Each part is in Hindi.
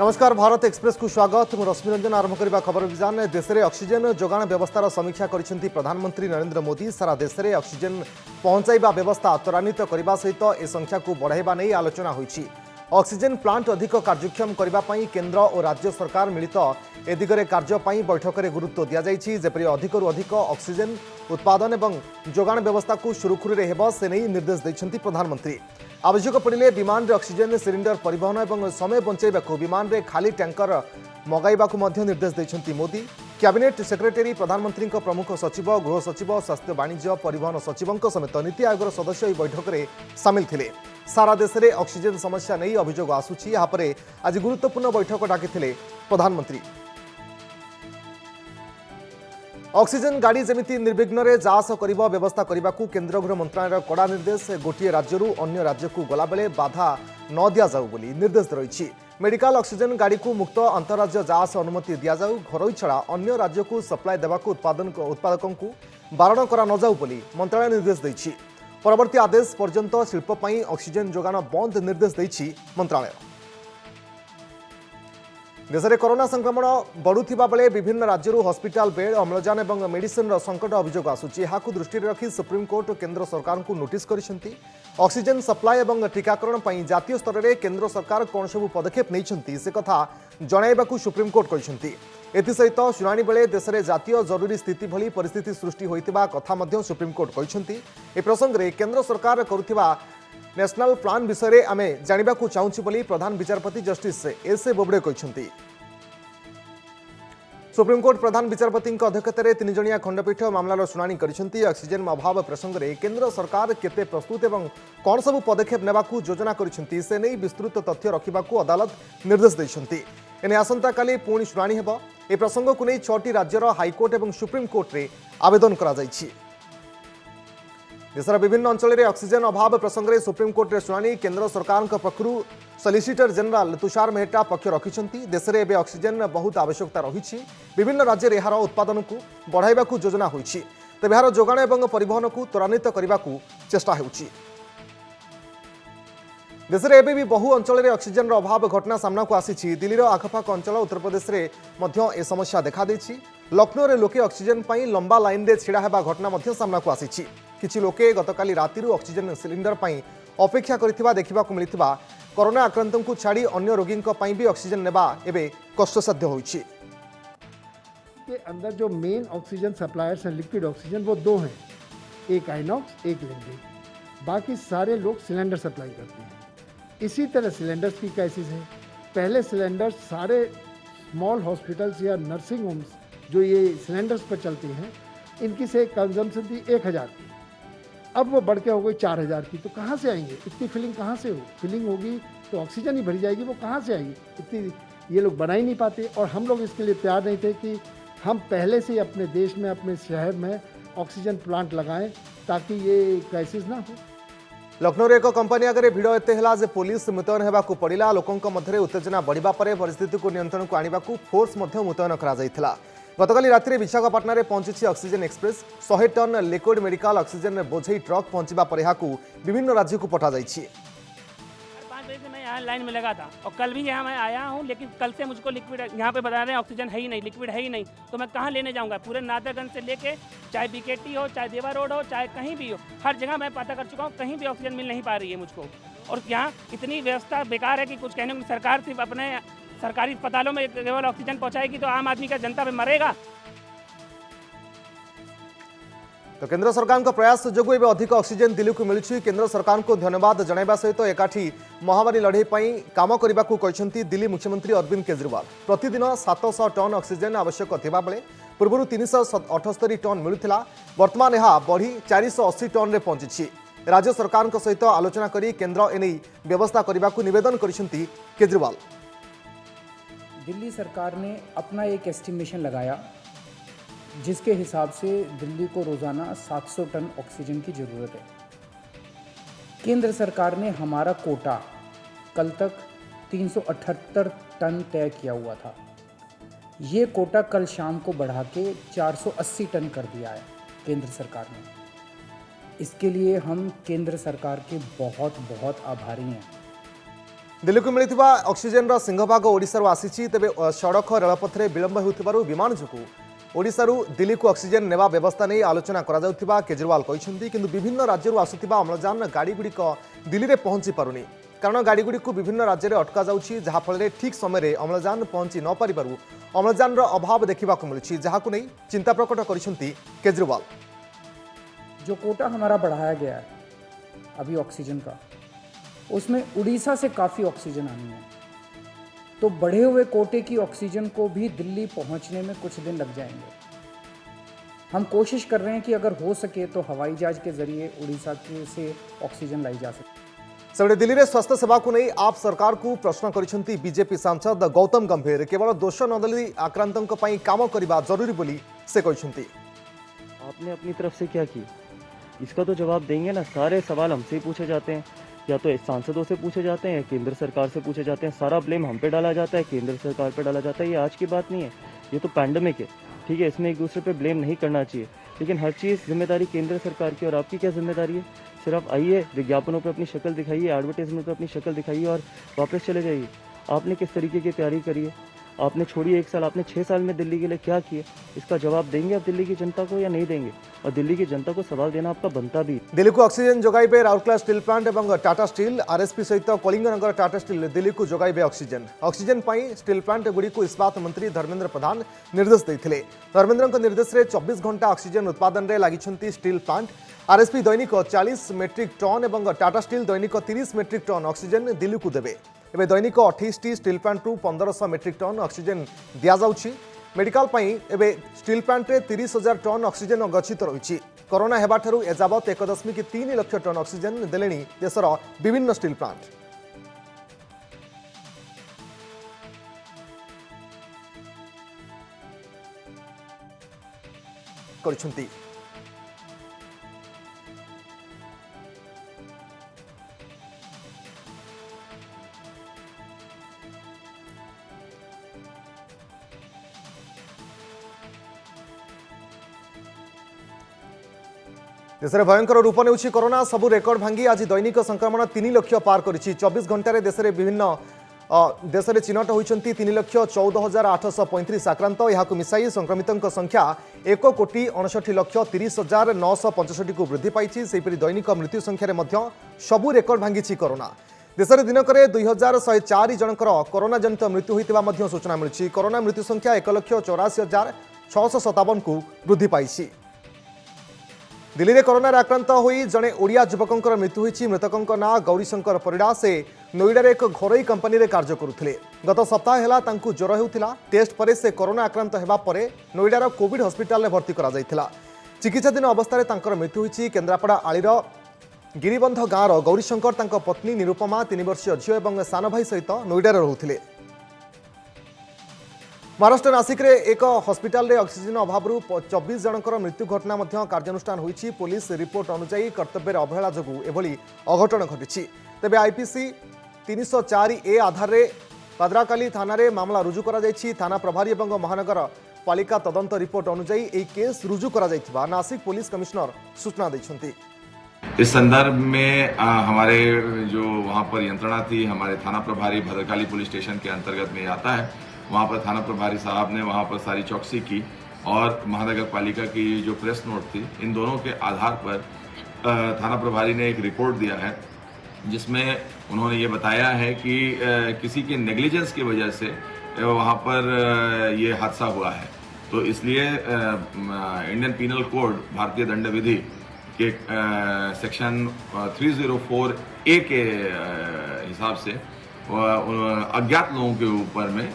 नमस्कार भारत एक्सप्रेस को स्वागत मु रश्मि रंजन आरंभ करबा खबर अभियान देश में ऑक्सीजन जोगाण व्यवस्थार समीक्षा करिसेंती प्रधानमंत्री नरेंद्र मोदी सारा देश में ऑक्सीजन पहुंचाइबा व्यवस्था त्वरान्वित करने सहित ए संख्या को बढ़ाइबा नहीं आलोचना होईछि। ऑक्सीजन प्लांट अधिक कार्यक्षम करबा पई केंद्र और राज्य सरकार मिलित ए दिगरे कार्य पई बैठक में गुरुत्व दिया जाइछि। जेपरि अधिकरु अधिक ऑक्सीजन उत्पादन एवं जोगाण व्यवस्था को सुरखुरी हेब से नहीं निर्देश दैछंती प्रधानमंत्री। आवश्यक पड़े विमान रे ऑक्सीजन सिलिंडर परिवहन और समय बंचाइबाकू विमान रे खाली टैंकर मगाइबाकू मध्य निर्देश दैछंती मोदी। कैबिनेट सेक्रेटरी प्रधानमंत्री प्रमुख सचिव गृह सचिव स्वास्थ्य वाणिज्य परिवहन सचिवों समेत नीति आयोग सदस्य ଏହି बैठक सामिल थिले। सारा देश में ऑक्सीजन समस्या नहीं अभियोग आसुछि। यापर आज गुरुत्वपूर्ण बैठक डाकिथिले प्रधानमंत्री। ऑक्सीजन गाड़ी जमिति निर्विघ्न जांच करने व्यवस्था करने को केंद्र गृह मंत्रालय कड़ा निर्देश। गोटे राज्यरू अन्य राज्य को गला बेले बाधा न दि जाऊ बोली निर्देश रही। मेडिकल ऑक्सीजन गाड़ी को मुक्त अंतरराज्य जांच अनुमति दि जाऊ। घरोई छड़ा अन्य राज्य को सप्लाई देवाक उत्पादकों को बारण करा न जाऊ बोली मंत्रालय निर्देश देछि। परवर्ती आदेश पर्यंत शिल्प पई ऑक्सीजन जोगाण बंद निर्देश देछि मंत्रालय। देश में कोरोना संक्रमण बढ़ुवा बेले विभिन्न राज्यों हॉस्पिटल बेड अम्लजान और मेडिसिन संकट अभियोग आसुछि। याकू दृष्टि रखी सुप्रीमकोर्ट केंद्र सरकार को नोटिस करिसेंती। ऑक्सीजन सप्लाई और टीकाकरण पई जातीय स्तर में केंद्र सरकार कौन सब पदक्षेप नैछंती से कथा जणाइबाकू सुप्रीमकोर्ट कहिसेंती। एथिसहित शुणाणी बेले देश में जातीय जरूरी स्थिति भली परिस्थिति सृष्टि होइतिबा कथा मध्य सुप्रीमकोर्ट कहिसेंती। ए प्रसंग में केंद्र सरकार करुथिबा नेशनल प्लान विषय में आमे जानिबाकू चाहूछु बोली प्रधान विचारपति जस्टिस एस.ए. बोबड़े कहिसेंती। सुप्रीमकोर्ट प्रधान विचारपति अध्यक्षतार 3 जणिया खंडपीठ मामलार शुणाणी करिसेंती। ऑक्सीजन अभाव प्रसंग में केंद्र सरकार केते प्रस्तुत एवं कौन सब पदक्षेप नेबाकू योजना करिसेंती से नहीं विस्तृत तथ्य रखिबाकू अदालत निर्देश दैछंती। एने आसंता काली पुणी शुणाणी हेबो। ए प्रसंग को नहीं 6टी राज्यर हाईकोर्ट और सुप्रीमकोर्ट रे आवेदन करा जाइछि। देशर विभिन्न अंचल में ऑक्सीजन अभाव प्रसंग में सुप्रीमकोर्ट शुणाणी केंद्र सरकार पक्षरु सॉलिसिटर जनरल तुषार मेहटा पक्ष रखिंट। देश में एवं ऑक्सीजन बहुत आवश्यकता रही। विभिन्न राज्य में यार उत्पादन को बढ़ाइबा योजना होइछि। तेबे यार जोगाण और परिवहन को त्वरान्वित करने को चेष्टा होउछि। देश में एबे भी बहु अंचल में ऑक्सीजन अभाव घटना सामना को आसी। दिल्लीर आखपाख अंचल उत्तर प्रदेश में मध्य ए समस्या देखा देछि। लखनऊ में लोके ऑक्सीजन पई लंबा लाइन रे छिड़ा हेबा घटना मध्य सामना को आसी। किछि लोके गतकाली रातिरु ऑक्सीजन सिलिंडर पई अपेक्षा करिथिबा देखिबा को मिलिथिबा। कोरोना आक्रांतों को छाड़ी अन्य रोगी पई भी ऑक्सीजन नेबा एबे कष्टसाध्य होइछि। के अंदर जो मेन ऑक्सीजन सप्लायर्स हैं लिक्विड ऑक्सीजन वो 2 हैं, एक आइनॉक्स एक लिंडे। बाकी सारे लोग सिलेंडर सप्लाई करते हैं। इसी तरह सिलेंडर्स की क्राइसिस है। पहले सिलेंडर्स सारे स्मॉल हॉस्पिटल्स या नर्सिंग होम्स जो ये सिलेंडर्स पर चलते हैं इनकी से कंजम्पशन थी 1000 की, अब वो बढ़ के हो गई 4000 की। तो कहाँ से आएंगे इतनी फिलिंग? कहाँ से हो फिलिंग होगी तो ऑक्सीजन ही भरी जाएगी, वो कहाँ से आएगी? इतनी ये लोग बना ही नहीं पाते। और हम लोग इसके लिए तैयार नहीं थे कि हम पहले से ही अपने देश में अपने शहर में ऑक्सीजन प्लांट लगाएं ताकि ये क्राइसिस ना हो। लखनऊ एक कंपनी आगे भिड़ एते है जे पुलिस मुतयन होगाकू पड़ा। लोकों मध्य उत्तेजना बढ़िबा परे परिस्थिति को नियंत्रण को आने फोर्स मुतयन करा। गतकाली राति विशाखापाटना रे पहुंची oxygen express 100 ton liquid medical oxygen बोझई ट्रक पहुंचा पर विभिन्न राज्य को पठा जाइछि। 5 बजे से मैं यहाँ लाइन में लगा था और कल भी यहाँ मैं आया हूँ, लेकिन कल से मुझको लिक्विड यहाँ पे बता रहे हैं ऑक्सीजन है ही नहीं, लिक्विड है ही नहीं। तो मैं कहाँ लेने जाऊँगा? पूरे नादरगंज से लेके चाहे बीकेटी हो, चाहे देवा रोड हो, चाहे कहीं भी हो, हर जगह मैं पता कर चुका हूँ, कहीं भी ऑक्सीजन मिल नहीं पा रही है मुझको। और यहाँ इतनी व्यवस्था बेकार है कि कुछ कहने को सरकार सिर्फ अपने सरकारी अस्पतालों में केवल ऑक्सीजन पहुँचाएगी तो आम आदमी का जनता पे मरेगा। तो केंद्र सरकार प्रयास जो अधिक ऑक्सीजन दिल्ली को मिलूँ। केंद्र सरकार को धन्यवाद जणाइबा सहित एकाठी महामारी लड़ई काम करने को कहते दिल्ली मुख्यमंत्री अरविंद केजरीवाल। प्रतिदिन 700 टन ऑक्सीजन आवश्यक थिबा बेले पूर्व 378 टन मिलूला। वर्तमान यह बढ़ी 480 टन रे पहुंची। राज्य सरकार सहित आलोचना करी केंद्र एने व्यवस्था करने को निवेदन करिसेंती केजरीवाल। दिल्ली सरकार ने अपना एक एस्टिमेशन लगाया जिसके हिसाब से दिल्ली को रोज़ाना 700 टन ऑक्सीजन की ज़रूरत है। केंद्र सरकार ने हमारा कोटा कल तक 378 टन तय किया हुआ था। ये कोटा कल शाम को बढ़ा के 480 टन कर दिया है केंद्र सरकार ने। इसके लिए हम केंद्र सरकार के बहुत बहुत आभारी हैं। दिल्ली को मिलता ऑक्सीजन सिंहभाग ओडिशारू आसी तेबे सड़क रेलपथरे विलंब होउथिबारु विमान जोगु ओडिशारू दिल्ली को ऑक्सीजन नेवा व्यवस्था नहीं आलोचना करा जाउथिबा केजरीवाल कहछन्ती किंतु विभिन्न राज्यरू आसुथिबा अम्लजान गाड़ी गुड़िक दिल्ली रे पहुंची पारुनी कारण गाड़ी गुड़ी को विभिन्न राज्य में अटका जाउछि जहा फल ठीक समय अम्लजान पहुंची न पारिबारु अम्लजान अभाव देखा मिलुछि जहाकु नहीं चिंता प्रकट करिसन्ती केजरीवाल। जो कोटा हमारा बढ़ाया गया है अभी ऑक्सीजन का, उसमें उड़ीसा से काफ़ी ऑक्सीजन आनी है, तो बढ़े हुए कोटे की ऑक्सीजन को भी दिल्ली पहुंचने में कुछ दिन लग जाएंगे। हम कोशिश कर रहे हैं कि अगर हो सके तो हवाई जहाज के जरिए उड़ीसा के से ऑक्सीजन लाई जा सके। सेबड़े दिल्ली में स्वास्थ्य सेवा को नहीं आप सरकार को प्रश्न करिसन्ती बीजेपी सांसद गौतम गंभीर केवल दोष नदेली आक्रांतों पई काम करबा जरूरी बोली से कहछन्ती। आपने अपनी तरफ से क्या किया इसका तो जवाब देंगे ना। सारे सवाल हमसे ही पूछे जाते हैं, या तो सांसदों से पूछे जाते हैं, केंद्र सरकार से पूछे जाते हैं। सारा ब्लेम हम पे डाला जाता है, केंद्र सरकार पे डाला जाता है। ये आज की बात नहीं है, ये तो पैंडेमिक है, ठीक है। इसमें एक दूसरे पे ब्लेम नहीं करना चाहिए, लेकिन हर चीज़ जिम्मेदारी केंद्र सरकार की। और आपकी क्या जिम्मेदारी है? सिर्फ आइए, विज्ञापनों पे अपनी शक्ल दिखाइए, एडवर्टाइजमेंट पे अपनी शक्ल दिखाइए और वापस चले जाइए। आपने किस तरीके की तैयारी करी है? आपने छोड़ी 1 साल, आपने 6 साल में दिल्ली के लिए क्या किया? इसका जवाब देंगे आप दिल्ली की जनता को या नहीं देंगे? और दिल्ली की जनता को सवाल देना आपका बनता भी। दिल्ली को ऑक्सीजन जोगाइबे राउरकेला स्टील प्लांट और टाटा स्टील आरएसपी सहित कलिंगनगर टाटा स्टील दिल्ली को जोगाइबे ऑक्सीजन पाई स्टील प्लांट गुड़ी को इस्पात मंत्री धर्मेंद्र प्रधान निर्देश देते। धर्मेंद्र निर्देश में 24 घंटा ऑक्सीजन उत्पादन में लगी स्टील प्लांट। आरएसपी दैनिक 40 मेट्रिक टन और टाटा स्टील दैनिक 30 मेट्रिक टन ऑक्सीजन दिल्ली को देवे। एवं दैनिक 28 स्टील प्लांट रु 1500 मेट्रिक टन ऑक्सीजन दि जाउछि। मेडिकल एवं स्टील प्लांट रे 30,000 टन ऑक्सीजन गच्छित रही। कोरोना हेबाठारु एजावत 1.3 लाख टन ऑक्सीजन देलेनी देशर विभिन्न स्टील प्लांट। करछन्ती। देश में भयंकर रूप ने कोरोना सबू रेकर्ड भांगी आज दैनिक संक्रमण 3 लाख पार कर 24 घंटे देश में विभिन्न देश में चिन्हट होती 3,14,835 आक्रांत। यह मिसाई संक्रमितों संख्या 1,59,30,965 को वृद्धि पाई। दैनिक मृत्यु संख्यार सबू रेकर्ड भांगी कोरोना। देश में दिनक 2,104 जनकर कोरोना जनित मृत्यु होता सूचना मिली। कोरोना मृत्यु संख्या 1,84,657 को वृद्धि पाई। दिल्ली में कोरोना आक्रांत होई जड़े ओडिया युवकों मृत्यु होती। मृतकों ना गौरीशंकर परिड़ा से नोएडा एक घरोई कंपनी रे कार्य करुथिले। गत सप्ताह है ज्वर होता। टेस्ट पर से कोरोना आक्रांत होगा पर नोएडार कोविड हस्पिटाल भर्ती करा जायथिला। चिकित्साधीन अवस्था तांकर मृत्यु होती। केन्द्रापड़ा आलीर गिरिबंध गाँवर गौरीशंकर तांको पत्नी निरुपमा 3 वर्षीय झील और सान भाई सहित नोएडार रोते। महाराष्ट्र नासिक रे एक हस्पिटाल रे ऑक्सीजन अभाव 24 जनकर मृत्यु घटना कार्यानुष्ठान होईछि। पुलिस रिपोर्ट अनुसार कर्तव्य अवहेला जोगु एभली अघटन घटी। तेबे आईपीसी 304A आधार रे पदराकाली थाना रे मामला रुजु करा जायछि। थाना प्रभारी और महानगर पालिका तदंत रिपोर्ट अनुसार यह केस रुजु करा जायथिबा नासिक पुलिस कमिश्नर सूचना दैछन्ति। इस संदर्भ में हमारे जो वहाँ पर यंत्रणा थी, हमारे थाना प्रभारी भद्रकाली पुलिस स्टेशन के अंतर्गत में आता है, वहाँ पर थाना प्रभारी साहब ने वहाँ पर सारी चौकसी की और महानगर पालिका की जो प्रेस नोट थी, इन दोनों के आधार पर थाना प्रभारी ने एक रिपोर्ट दिया है जिसमें उन्होंने ये बताया है कि किसी के नेग्लिजेंस की वजह से वहाँ पर ये हादसा हुआ है। तो इसलिए इंडियन पीनल कोड भारतीय दंड विधि के सेक्शन 304A के हिसाब से अज्ञात लोगों के ऊपर में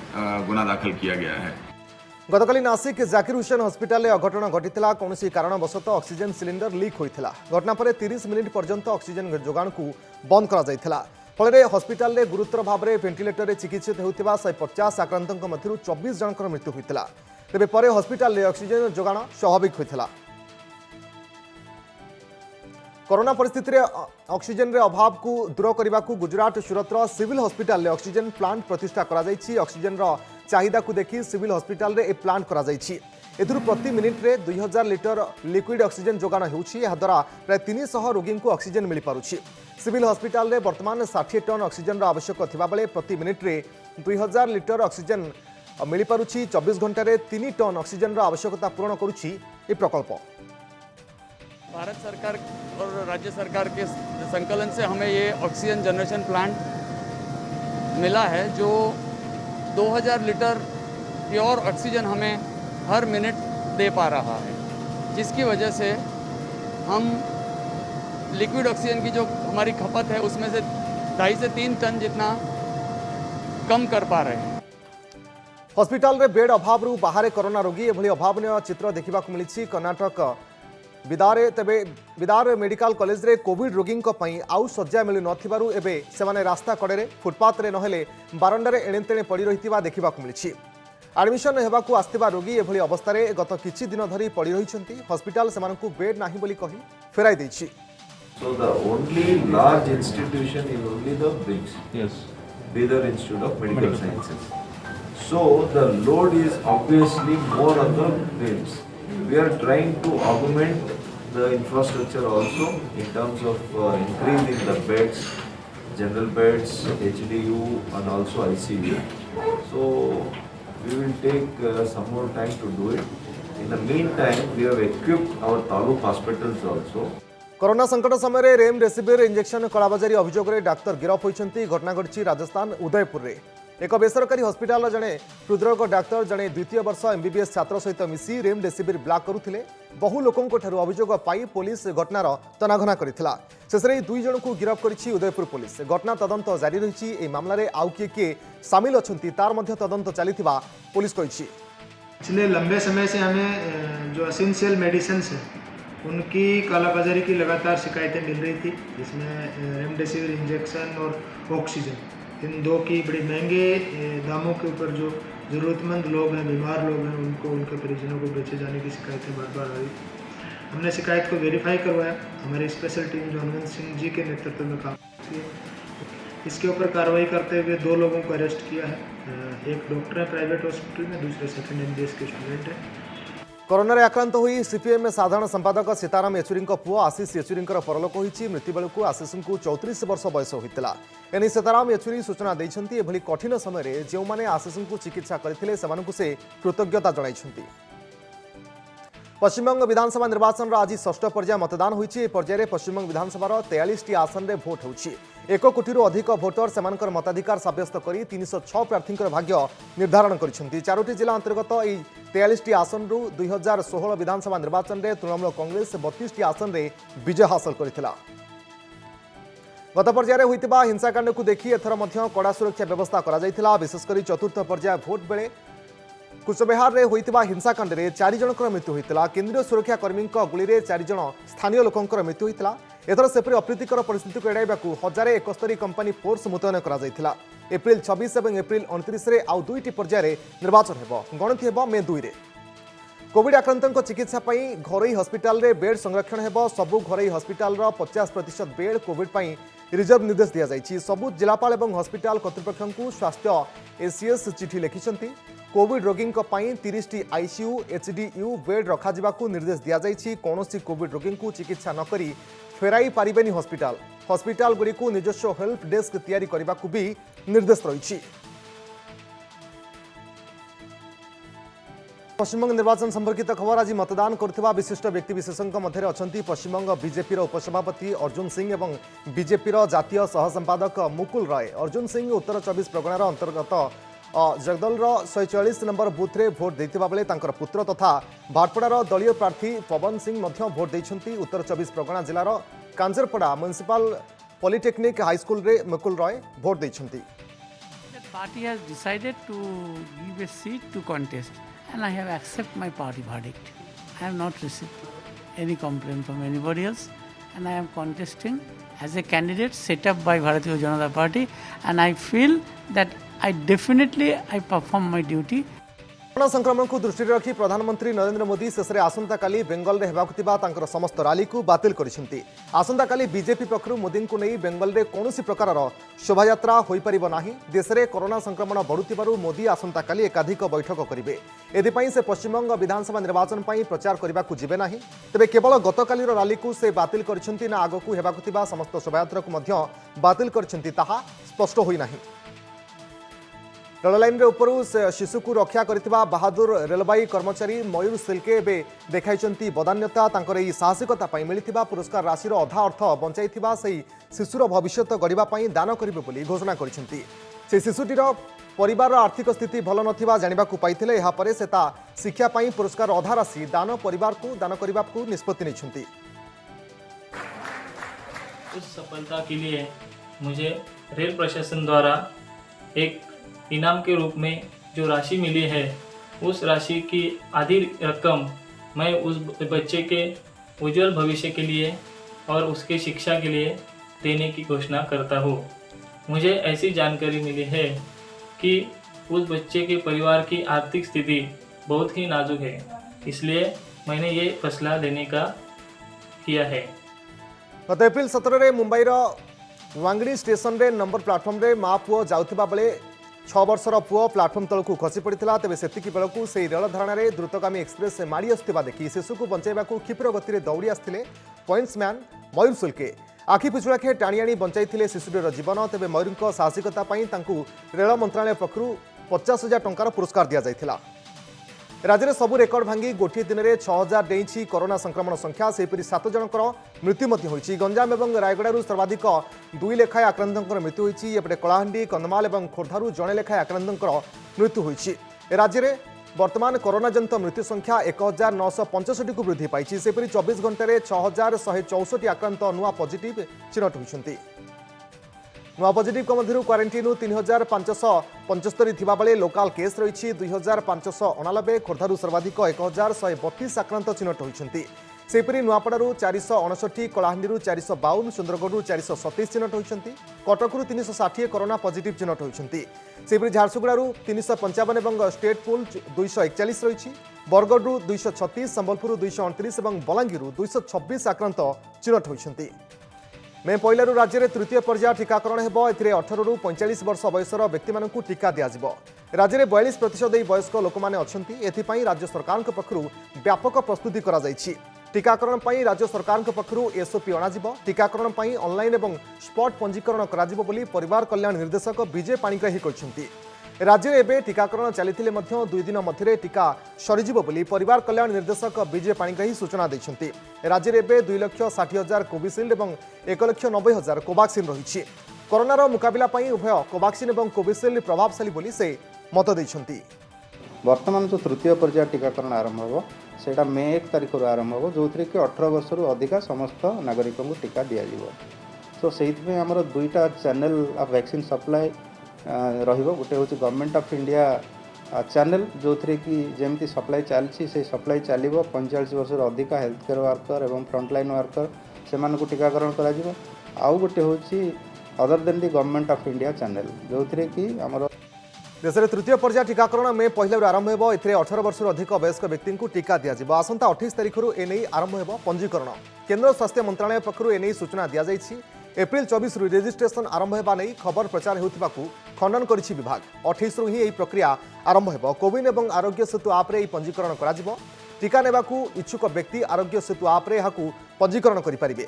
गुना दाखिल किया गया है। गतकाली नासिक जाकिर हुसैन हस्पिटाल अघटन घटी। कौन कारणवशत ऑक्सीजन सिलिंडर लीक होता। घटना पर 30 मिनिट पर्यंत ऑक्सीजन जोगाण को बंद कर फल हस्पिटाल गुरुतर भाव में वेंटिलेटर चिकित्सित होता 150 आक्रांतों मध्य 24 जनकर मृत्यु होता। तेबे परे हस्पिटाल ऑक्सीजन जोगाण स्वाभाविक होता। कोरोना परिस्थिति रे ऑक्सीजन रे अभाव को दूर करने को Gujarat Surat civil hospital oxygen plant प्रतिष्ठा करा जायछि। ऑक्सीजन रो चाहिदा को देखी सिविल हस्पिटाल रे ए प्लांट करा जायछि। एथिरू प्रति मिनिट रे 2000 लिटर लिक्विड ऑक्सीजन जोगाण होउछि। एहा द्वारा प्राय 300 रोगी को ऑक्सीजन मिल पारुछि। सिविल हॉस्पिटल रे वर्तमान 60 टन ऑक्सीजन आवश्यक थिबा बेले प्रति मिनिट रे 2000 लिटर ऑक्सीजन मिल पारुछि। 24 घंटा रे 3 टन ऑक्सीजन आवश्यकता पूर्ण करुछि ए प्रकल्प। भारत सरकार और राज्य सरकार के संकलन से हमें ये ऑक्सीजन जनरेशन प्लांट मिला है जो 2000 लीटर प्योर ऑक्सीजन हमें हर मिनट दे पा रहा है, जिसकी वजह से हम लिक्विड ऑक्सीजन की जो हमारी खपत है उसमें से 2.5 से 3 टन जितना कम कर पा रहे हैं। हॉस्पिटल रे बेड अभाव बाहर कोरोना रोगी एभली अभावनीय चित्र देखा मिली। कर्नाटक बिदारे तेबे बिदार मेडिकल कॉलेज रे कोविड रोगी आउ शज्या मिलु नथिबारु एबे सेमाने रास्ता कड़े फुटपाथ रे नहेले बारंडारे एणेतेणे पड़ी रहितिबा देखा मिली। एडमिशन हेबाकू आस्तिबा रोगी एभली अवस्था गत किछि दिन धरी पड़ी रहिछंती। हॉस्पिटल सेमानकू बेड नाही बोली कहि फेराई दैछि। So the only large institution is only the BIMS. Yes. Bidar Institute of Medical Sciences. So the load is obviously more on the BIMS. We are trying to augment the infrastructure also in terms of increase in the beds, general beds, HDU and also ICU. So we will take some more time to do it. In the meantime, we have equipped our taluk hospitals also. Corona संकट समय रेमडेसिविर इंजेक्शन कलाबाजारी अभियोग में डाक्तर गिरफ होती। घटना घटी राजस्थान उदयपुर में। एक बेसरकारी हॉस्पिटल जड़े हृदरोग डाक्तर जड़े द्वितीय वर्ष एमबीबीएस छात्र सहित मिसी रेमडेसिविर ब्लॉक करुले। बहु लोकों अभियोग पाई पुलिस घटनार तनाघना करथिला। शेषरे 2 जन को गिरफ करिछि उदयपुर पुलिस। घटना तदंत जारी रही। ए मामला रे आउ किए सामिल अछंती तार मध्य तदंत चलीथिबा पुलिस कहिछि। पिछले लंबे समय से हमें जो एसेंशियल मेडिसिन है उनकी कालाबाजारी की लगातार शिकायतें मिल रही थी, जिसमें रेमडेसिविर इंजेक्शन और ऑक्सीजन इन दो की बड़ी महंगे दामों के ऊपर जो ज़रूरतमंद लोग हैं, बीमार लोग हैं, उनको उनके परिजनों को बेचे जाने की शिकायतें बार बार आ रही। हमने शिकायत को वेरीफाई करवाया। हमारी स्पेशल टीम जो हनुमंत सिंह जी के नेतृत्व में काम करती है, इसके ऊपर कार्रवाई करते हुए 2 लोगों को अरेस्ट किया है। एक डॉक्टर है प्राइवेट हॉस्पिटल में, दूसरे सेकेंड एमबीबीएस के स्टूडेंट हैं। कोरोना आक्रांत हुई सीपीएम साधारण संपादक सीताराम येचुरी पुओ आशीष येचुरी परलोक होती। मृत्यु बेलू आशीष को 34 वर्ष बयस होता। एने सीताराम येचुरी सूचना देते एभली कठिन समय जो मैंने आशीष को चिकित्सा करते से कृतज्ञता जनाइछन्ति। पश्चिमबंग विधानसभा निर्वाचन आज 6ठ पर्याय मतदान होती। पर्याय पश्चिमबंग विधानसभा 43 आसन में भोट होती। 1 कोटी अधिक भोटर सेमानकर मताधिकार सब्यस्त कर 306 प्रार्थी भाग्य निर्धारण कर 4टी जिला अंतर्गत यह 43 आसन 2016 विधानसभा निर्वाचन में तृणमूल कांग्रेस 32 आसन में विजय हासिल करथिला। गत पर्याय होइतिबा हिंसाकांड को देखि एथर मध्य कड़ा सुरक्षा व्यवस्था करा जायथिला। विशेषकर चतुर्थ पर्याय भोट बेले कुचबिहार में होइतिबा हिंसाकांड में 4 जनकर मृत्यु होइतिला। केंद्रीय सुरक्षा कर्मी गुली में 4 जन स्थानीय लोकंकर मृत्यु होइतिला। एथर सेपरि अप्रीतिकर परिस्थिति को एड़ाइबाकू 1071 कंपानी फोर्स मुतयन करा जायथिला। एप्रिल 26 और एप्रिल 29 रे आउ 2टी पर्याय निर्वाचन हेबो। गणति हेबो मे 2 रे। कोविड आक्रांतों चिकित्सा पई घरोई हॉस्पिटल रे बेड संरक्षण हेबो। सबु घरोई हॉस्पिटल रो 50% बेड कोविड पई रिजर्व निर्देश दिया जायछि। सबु जिलापाल एवं हॉस्पिटल कर्तृपक्षों स्वास्थ्य एसीएस चिठी लिखिछन्ति। कोविड रोगी 30टी आईसीयू एचडीयू बेड रखाजिबाकू निर्देश दिया जायछि। कोनोसी कोविड रोगी को चिकित्सा न करी फेराई पारिबेनी हॉस्पिटल। हॉस्पिटल गुड़ी को निजस्व हेल्प डेस्क तैयारी करने भी निर्देश रही। पश्चिमबंग निर्वाचन संपर्कित खबर आज मतदान करथिबा विशिष्ट व्यक्तिविशेषों मध्य अच्छा पश्चिमबंग बीजेपी उपसभापति अर्जुन सिंह और बीजेपी जातीय सहसंपादक मुकुल राय। अर्जुन सिंह उत्तर 24 परगणार अंतर्गत जगदल 144 नंबर बुथ रे भोट देथिबा बेले तांकर पुत्र तथा भाटपड़ार दलीय प्रार्थी पवन सिंह मध्य भोट देइछन्ति। उत्तर 24 परगना जिलार कांजरपड़ा म्युनिसिपल पॉलिटेक्निक हाईस्कूल रे Mukul Roy vote देइछन्ति। Party has decided to give a seat to contest, and I have accepted my party verdict. I have not received any complaint from anybody else, and I am contesting as a candidate set up by Bharatiya Janata Party, and I feel that I perform my duty. Corona संक्रमण को दृष्टि रखी प्रधानमंत्री नरेंद्र मोदी शेष में आसंता काली बेंगल में होगा समस्त रैली को बातिल करिसेंती। आसंता काली बीजेपी पक्षरु मोदी को नहीं बेंगल में कौन प्रकार शोभायात्रा हो पारिबो नाही। देश में कोरोना संक्रमण बढ़ुतिबारु मोदी आसंता काली एकाधिक बैठक करेंगे। एथिपाई से पश्चिमबंग विधानसभा निर्वाचन पर प्रचार करने को जिबे नाही। तेबे केवल गतकालीर रैली को से बातिल करिसेंती ना आगकू हेबाकुथिबा समस्त शोभायात्रा को मध्य बातिल करिसेंती ताहा स्पष्ट होई नाही। रेल लाइन उपरू शिशु को रक्षा करथिबा बहादुर रेलबाई कर्मचारी मयूर सिल्के एवं देखाई बदान्यता तांकर एही साहसिकता पाई मिलिथिबा पुरस्कार राशि अधा अर्थ बंचाइथिबा सही शिशुर भविष्यत गढ़िबा पाई दान करिबे बोली घोषणा करिसेंती। से शिशुटीर परिवार आर्थिक स्थिति भल नथिबा जानिबाकू पाइथिले। एहा परे से ता शिक्षा पाई पुरस्कार अधा राशि दान परिवार को दान करिबाकू निष्पत्ति नेछंती। उस सफलता के लिए मुझे रेल प्रशासन द्वारा एक इनाम के रूप में जो राशि मिली है उस राशि की आधी रकम मैं उस बच्चे के उज्जवल भविष्य के लिए और उसके शिक्षा के लिए देने की घोषणा करता हूँ। मुझे ऐसी जानकारी मिली है कि उस बच्चे के परिवार की आर्थिक स्थिति बहुत ही नाजुक है, इसलिए मैंने ये फैसला लेने का किया है। गत एप्रिल 17 में मुंबईर वांगड़ी स्टेशन रे नंबर प्लाटफर्म रे माँ पुओ जाउथिबा बेले 6 वर्षर पुओ प्लाटफर्म तलकू खसी पड़ता। तेज सेतिकी बेलू से रेल धारणार द्रुतगामी एक्सप्रेस माड़ी आसुवा देखि शिशु को बचाइबा क्षिप्र गति में दौड़ी आसते पॉइंट्समैन मयूर सुल्के आखि पिछुड़ाखे टाणी आनी बचाई शिशुटीर जीवन। तेज मयूर साहसिकता रेल मंत्रालय पक्षर 50,000 टंकार पुरस्कार दि जाइथिला। राज्य में सबू रेकर्ड भांगी गोटे दिन में 6,000 डेई कोरोना संक्रमण संख्या सेपरी 7 जनकर मृत्यु होती। गंजाम और रायगड़ू सर्वाधिक 2 लेखाएं आक्रांतों मृत्यु होती। एपटे कलाहांडी कंधमाल और खोर्धारू जड़े लेखाएं आक्रांतों मृत्यु होती। राज्य में वर्तमान कोरोना जनित मृत्यु संख्या 1965 को वृद्धि पाई। सेपरी 24 घंटे 6,164 आक्रांत नुआ पॉजिटिव चिन्हट होती। नुआ पॉजिटिव मध्य क्वारंटाइन 3,575 थिबा बेले लोकाल केस रही 2,589। खोर्धारू सर्वाधिक 1,132 आक्रांत चिन्हट होती। सेपरी नुआपड़ारू 459, कलाहांडी 452, सुंदरगढ़ 427 चिन्हट होती। कटकू 360 कोरोना पॉजिटिव चिन्हट होती। सेपरी झारसुगुड़ारू 355 और स्टेट पुल 241 रही। बरगढ़ 236, संबलपुर 229 और बलांगीर 226 आक्रांत चिन्हट होती। मे पहलू राज्य में तृतीय पर्याय टीकाकरण हो। 18 रु 45 वर्ष बयसर व्यक्ति मानू टीका दिज्व। राज्य में 42% वयस्क लोक मैंने अच्छा। एथिपाई राज्य सरकार पक्षरु व्यापक प्रस्तुति करा जायछि। टीकाकरण पर राज्य सरकार पक्षरु एसओपी अणाजिब। टीकाकरण पर ऑनलाइन और स्पॉट पंजीकरण कराजिब बोली परिवार कल्याण निर्देशक विजय पाणिग्राही कहते। राज्य में एवं टीकाकरण चली 2 दिन मध्य टीका सरीजिब बोली परिवार कल्याण निर्देशक विजय पाणिग्राही सूचना देते। राज्य में एवं 2,60,000 कोविशील्ड और 1,90,000 कोवाक्सिन रही। कोरोनार मुकाबला पर उभय कोवाक्सिन और कोविशील्ड प्रभावशाली बोली से मत देते। वर्तमान जो तृतीय पर्याय टीकाकरण आरंभ हो सेटा मे 1 तारिख आरंभ हो जो कि 18 वर्ष अधिक समस्त नागरिक को टीका दि जाव। तो से आमर 2टा चैनल ऑफ वैक्सीन सप्लाई रहिबो। गोटे हूँ गवर्नमेंट ऑफ इंडिया चैनल जो थी कि जमी सप्लाई चलती से सप्लाई चलो 45 वर्ष अधिक हेल्थ केयर वर्कर और फ्रंटलाइन वर्कर से टीकाकरण कर। आउ गोटे हूँ other than the government of India channel जो थी कि आमर देश में तृतीय पर्याय टीकाकरण मे पहलू आरंभ हो। 18 वर्ष अधिक वयस्क व्यक्ति को टीका दिज्व। आसंता 28 तारिख एने आरंभ हो पंजीकरण। केंद्र स्वास्थ्य मंत्रालय पक्षर एने सूचना दि जाइछि। एप्रिल 24 रु रेजिस्ट्रेशन आरंभ होगा नहीं खबर प्रचार होता खंडन करिछि विभाग। 28 रु ही यह प्रक्रिया आरंभ हो। कोविन और आरोग्य सेतु आप्रे पंजीकरण करा। टीका नेबाकू इच्छुक व्यक्ति आरोग्य सेतु आप्रे यहाँ पंजीकरण करेंगे।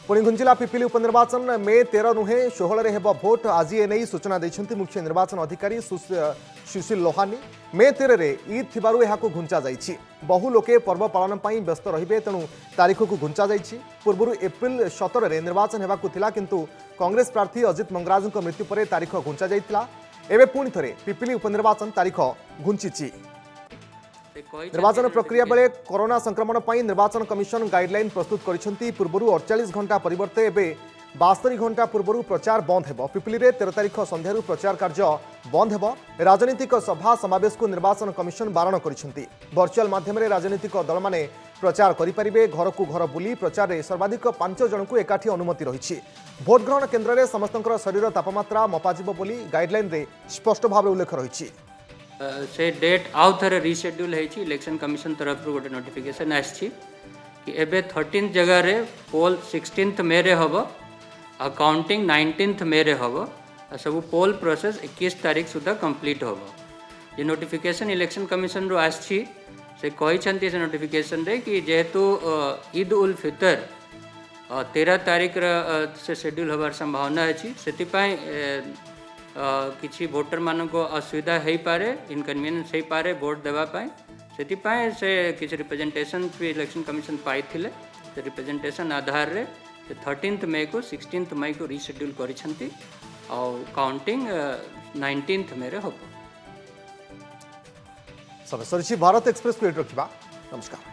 पुणी घुंचिला पिपिली उपनिर्वाचन मे 13 नुहे 16 हेब भोट। आज एने सूचना देते मुख्य निर्वाचन अधिकारी सुशील लोहानी। मे 13 रे ईद थिबारु एहाकु घुंचा जाइछि। बहु लोके पर्व पालन पाई व्यस्त रहिबे तेणु तारीख को घुंचा जाइछि। पूर्व एप्रिल 17 रे निर्वाचन हेबाकु थिला किंतु कांग्रेस प्रार्थी अजित मंगराजଙ୍କ मृत्यु परे तारीख घुंचा जाइतिला। एबे पुणी थरे पिपिली उपनिर्वाचन तारीख घुंचिछि। निर्वाचन प्रक्रिया बेले कोरोना संक्रमण पर निर्वाचन कमिशन गाइडलाइन प्रस्तुत करिसेंती। पूर्व 48 घंटा परिवर्ते एवं 72 घंटा पूर्व प्रचार बंद हेबो। पिपिली रे 13 तारिख संध्यारू प्रचार कार्य बंद हेबो। राजनीतिक सभा समावेश को निर्वाचन कमिशन बारण करिसेंती। वर्चुअल माध्यम रे राजनीतिक दल माने प्रचार करिपारिबे। घर को घर बुली प्रचार रे सर्वाधिक 5 जन को एकाठी अनुमति रही। भोट ग्रहण केन्द्र में समस्तଙ୍କର शरीर तापमात्रा मपाजिबो बोली गाइडलाइन रे स्पष्ट भाव उल्लेख रही। से डेट आउ थे रिशेड्यूल होती इलेक्शन कमिशन तरफ गोटे नोटिफिकेशन आसी कि एबे 13 जगह रे पोल 16 मे रे हम आ काउंटिंग 19 मे रे हम आ सब पोल प्रोसेस 21 तारीख सुधा कंप्लीट हम ये नोटिफिकेशन इलेक्शन कमिशन रो आसी से कहते से नोटिफिकेशन रे कि जेहेतु ईद उल फितर 13 तारीख से शेड्यूल होबार संभावना अच्छी से किसी वोटर मान को असुविधा हो पारे इनकनविनियंस हो पारे वोट देवाई से किसी रिप्रेजेंटेशन भी इलेक्शन कमिशन पाई से रिप्रेजेंटेशन आधार रे 13 मई को 16 मई को रिशेड्यूल करिसेंती और काउंटिंग 19 मे रे होबो। समय सरी भारत एक्सप्रेस को रखा। नमस्कार।